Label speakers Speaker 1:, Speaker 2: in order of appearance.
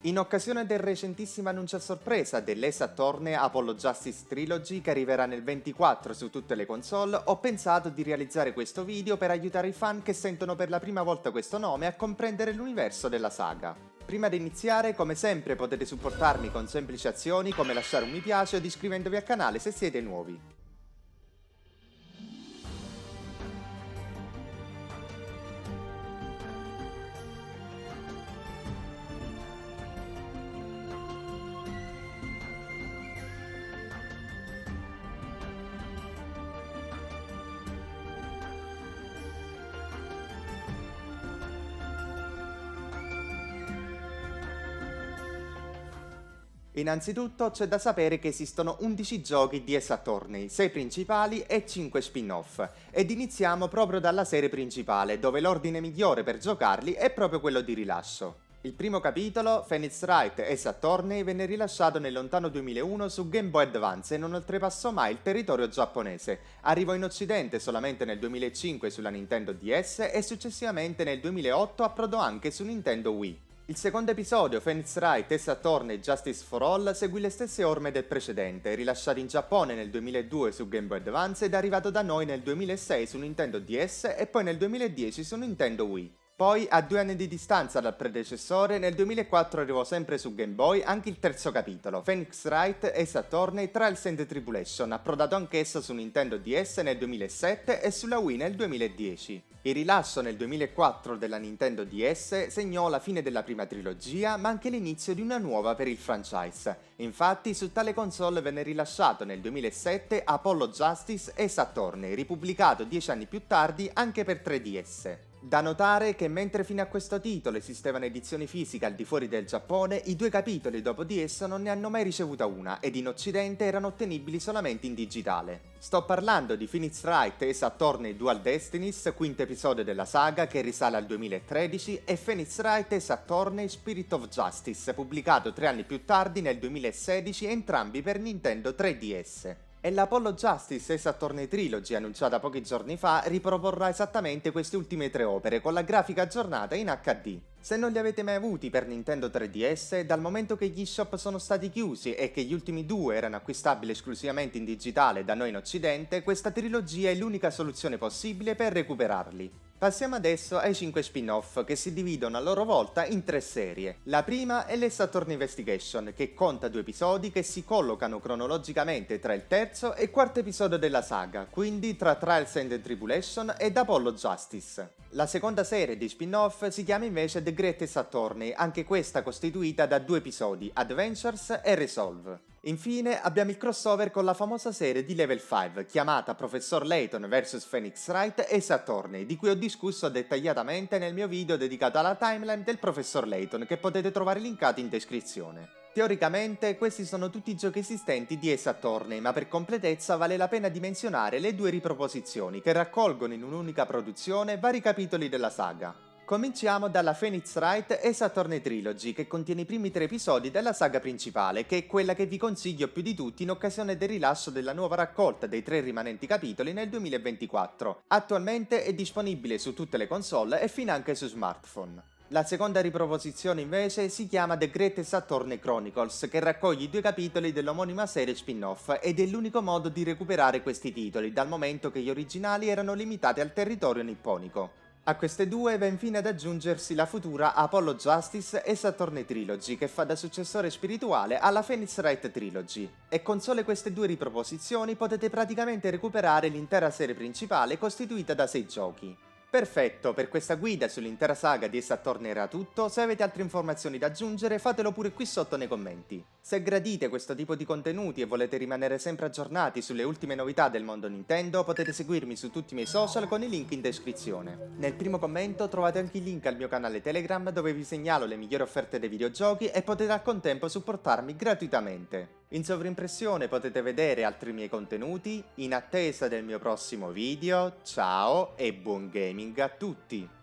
Speaker 1: In occasione del recentissimo annuncio a sorpresa dell'Ace Attorney Apollo Justice Trilogy che arriverà nel 24 su tutte le console, ho pensato di realizzare questo video per aiutare i fan che sentono per la prima volta questo nome a comprendere l'universo della saga. Prima di iniziare, come sempre, potete supportarmi con semplici azioni come lasciare un mi piace o iscrivendovi al canale se siete nuovi. Innanzitutto c'è da sapere che esistono 11 giochi di Ace Attorney, 6 principali e 5 spin-off, ed iniziamo proprio dalla serie principale, dove l'ordine migliore per giocarli è proprio quello di rilascio. Il primo capitolo, Phoenix Wright Ace Attorney, venne rilasciato nel lontano 2001 su Game Boy Advance e non oltrepassò mai il territorio giapponese. Arrivò in occidente solamente nel 2005 sulla Nintendo DS e successivamente nel 2008 approdò anche su Nintendo Wii. Il secondo episodio, Phoenix Wright Ace Attorney Justice for All, seguì le stesse orme del precedente, rilasciato in Giappone nel 2002 su Game Boy Advance ed arrivato da noi nel 2006 su Nintendo DS e poi nel 2010 su Nintendo Wii. Poi, a 2 anni di distanza dal predecessore, nel 2004 arrivò sempre su Game Boy anche il terzo capitolo, Phoenix Wright Ace Attorney Trials and Tribulation, approdato anch'esso su Nintendo DS nel 2007 e sulla Wii nel 2010. Il rilascio nel 2004 della Nintendo DS segnò la fine della prima trilogia, ma anche l'inizio di una nuova per il franchise. Infatti, su tale console venne rilasciato nel 2007 Apollo Justice Ace Attorney, ripubblicato 10 anni più tardi anche per 3DS. Da notare che mentre fino a questo titolo esistevano edizioni fisiche al di fuori del Giappone, i due capitoli dopo di esso non ne hanno mai ricevuta una ed in occidente erano ottenibili solamente in digitale. Sto parlando di Phoenix Wright Ace Attorney Dual Destinies, quinto episodio della saga che risale al 2013, e Phoenix Wright Ace Attorney Spirit of Justice, pubblicato 3 anni più tardi nel 2016, entrambi per Nintendo 3DS. E l'Apollo Justice Ace Attorney Trilogy, annunciata pochi giorni fa, riproporrà esattamente queste ultime 3 opere con la grafica aggiornata in HD. Se non li avete mai avuti per Nintendo 3DS, dal momento che gli shop sono stati chiusi e che gli ultimi 2 erano acquistabili esclusivamente in digitale da noi in occidente, questa trilogia è l'unica soluzione possibile per recuperarli. Passiamo adesso ai 5 spin-off che si dividono a loro volta in 3 serie. La prima è l'Ace Attorney Investigation, che conta 2 episodi che si collocano cronologicamente tra il terzo e quarto episodio della saga, quindi tra Trials and Tribulation ed Apollo Justice. La seconda serie di spin-off si chiama invece The Great Ace Attorney, anche questa costituita da 2 episodi, Adventures e Resolve. Infine abbiamo il crossover con la famosa serie di Level 5 chiamata Professor Layton vs Phoenix Wright Ace Attorney, di cui ho discusso dettagliatamente nel mio video dedicato alla timeline del Professor Layton, che potete trovare linkato in descrizione. Teoricamente questi sono tutti i giochi esistenti di Ace Attorney, ma per completezza vale la pena di menzionare le 2 riproposizioni che raccolgono in un'unica produzione vari capitoli della saga. Cominciamo dalla Phoenix Wright Ace Attorney Trilogy, che contiene i primi 3 episodi della saga principale, che è quella che vi consiglio più di tutti in occasione del rilascio della nuova raccolta dei 3 rimanenti capitoli nel 2024. Attualmente è disponibile su tutte le console e finanche su smartphone. La seconda riproposizione invece si chiama The Great Ace Attorney Chronicles, che raccoglie i 2 capitoli dell'omonima serie spin-off ed è l'unico modo di recuperare questi titoli, dal momento che gli originali erano limitati al territorio nipponico. A queste 2 va infine ad aggiungersi la futura Apollo Justice Ace Attorney Trilogy, che fa da successore spirituale alla Phoenix Wright Trilogy. E con sole queste 2 riproposizioni potete praticamente recuperare l'intera serie principale costituita da 6 giochi. Perfetto, per questa guida sull'intera saga di Ace Attorney era tutto. Se avete altre informazioni da aggiungere fatelo pure qui sotto nei commenti. Se gradite questo tipo di contenuti e volete rimanere sempre aggiornati sulle ultime novità del mondo Nintendo, potete seguirmi su tutti i miei social con i link in descrizione. Nel primo commento trovate anche il link al mio canale Telegram, dove vi segnalo le migliori offerte dei videogiochi e potete al contempo supportarmi gratuitamente. In sovrimpressione potete vedere altri miei contenuti. In attesa del mio prossimo video, ciao e buon gaming a tutti!